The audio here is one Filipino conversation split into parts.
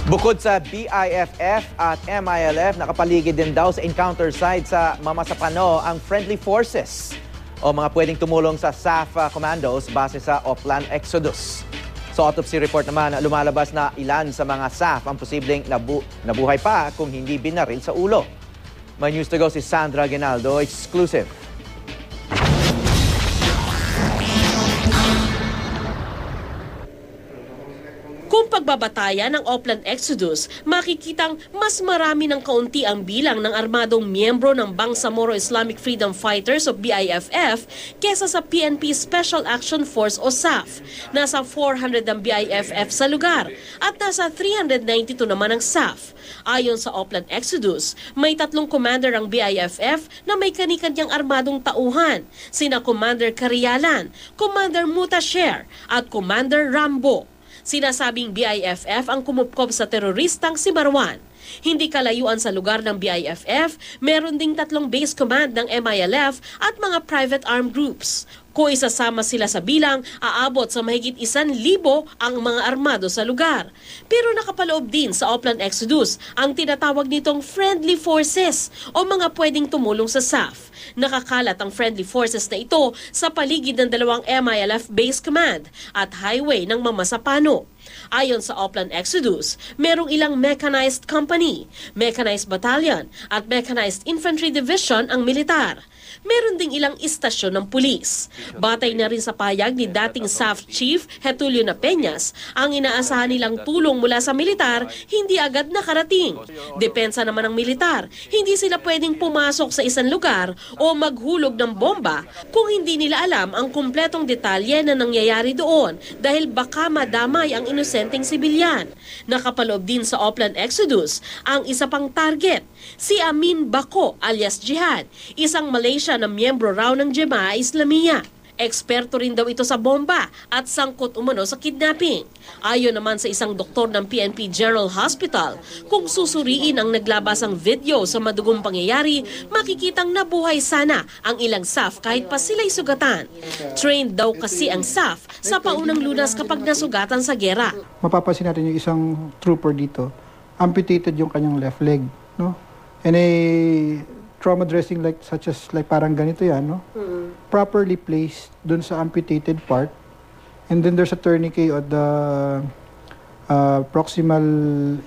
Bukod sa BIFF at MILF, nakapaligid din daw sa encounter site sa Mamasapano ang friendly forces o mga pwedeng tumulong sa SAF commandos base sa Oplan Exodus. Sa autopsy report naman, lumalabas na ilan sa mga SAF ang posibleng nabuhay pa kung hindi binaril sa ulo. May news to go si Sandra Aguinaldo, exclusive. Kung pagbabatayan ng Oplan Exodus, makikitang mas marami ng kaunti ang bilang ng armadong miyembro ng Bangsamoro Islamic Freedom Fighters o BIFF kesa sa PNP Special Action Force o SAF. Nasa 400 ang BIFF sa lugar at nasa 392 naman ang SAF. Ayon sa Oplan Exodus, may 3 commander ang BIFF na may kani-kanyang armadong tauhan, sina Commander Carialan, Commander Mutasher at Commander Rambo. Sinasabing BIFF ang kumupkob sa teroristang si Marwan. Hindi kalayuan sa lugar ng BIFF, meron ding 3 base command ng MILF at mga private armed groups. Kung isasama sila sa bilang, aabot sa mahigit 1,000 ang mga armado sa lugar. Pero nakapaloob din sa Oplan Exodus ang tinatawag nitong friendly forces o mga pwedeng tumulong sa SAF. Nakakalat ang friendly forces na ito sa paligid ng 2 MILF base command at highway ng Mamasapano. Ayon sa Oplan Exodus, merong ilang mechanized company, mechanized battalion at mechanized infantry division ang militar. Meron ding ilang istasyon ng pulis. Batay na rin sa payag ni dating SAF Chief Getulio Napeñas, ang inaasahan nilang tulong mula sa militar hindi agad nakarating. Depensa naman ng militar, hindi sila pwedeng pumasok sa isang lugar o maghulog ng bomba kung hindi nila alam ang kumpletong detalye na nangyayari doon dahil baka madamay ang inosenteng sibilyan. Nakapaloob din sa Oplan Exodus ang isa pang target, si Amin Bako alias Jihad, isang Malaysia na miyembro raw ng Jemaah Islamiyah. Eksperto rin daw ito sa bomba at sangkot umano sa kidnapping. Ayon naman sa isang doktor ng PNP General Hospital, kung susuriin ang naglabasang video sa madugong pangyayari, makikitang nabuhay sana ang ilang SAF kahit pa sila'y sugatan. Trained daw kasi ang SAF sa paunang lunas kapag nasugatan sa gera. Mapapansin natin yung isang trooper dito, amputated yung kanyang left leg, no? And a trauma dressing such as parang ganito yan, no? Properly placed dun sa amputated part, and then there's a tourniquet at the proximal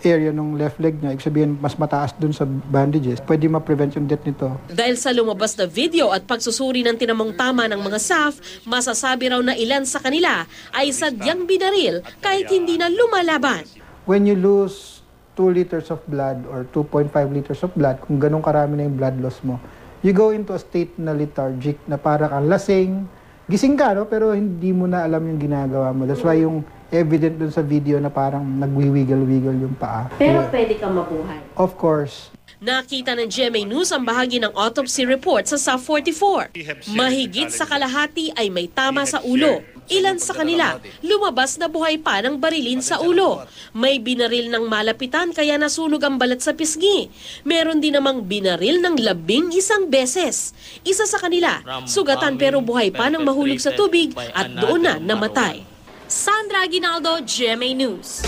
area ng left leg niya. Ibig sabihin, mas mataas dun sa bandages. Pwede ma-prevent yung death nito. Dahil sa lumabas na video at pagsusuri ng tinamong tama ng mga SAF, masasabi raw na ilan sa kanila ay sadyang binaril kahit hindi na lumalaban. When you lose 2 liters of blood or 2.5 liters of blood, kung ganun karami na yung blood loss mo, you go into a state na lethargic, na parang kang lasing, gising ka, no? Pero hindi mo na alam yung ginagawa mo. That's why yung evident dun sa video na parang nagwiwiggle-wiggle yung paa. Pero pwede kang mabuhay. Of course. Nakita ng GMA News ang bahagi ng autopsy report sa SAF 44. Mahigit sa kalahati ay may tama sa ulo. Ilan sa kanila, lumabas na buhay pa ng barilin sa ulo. May binaril ng malapitan kaya nasunog ang balat sa pisngi. Meron din namang binaril ng 11 beses. Isa sa kanila, sugatan pero buhay pa nang mahulog sa tubig at doon na namatay. Sandra Aguinaldo, GMA News.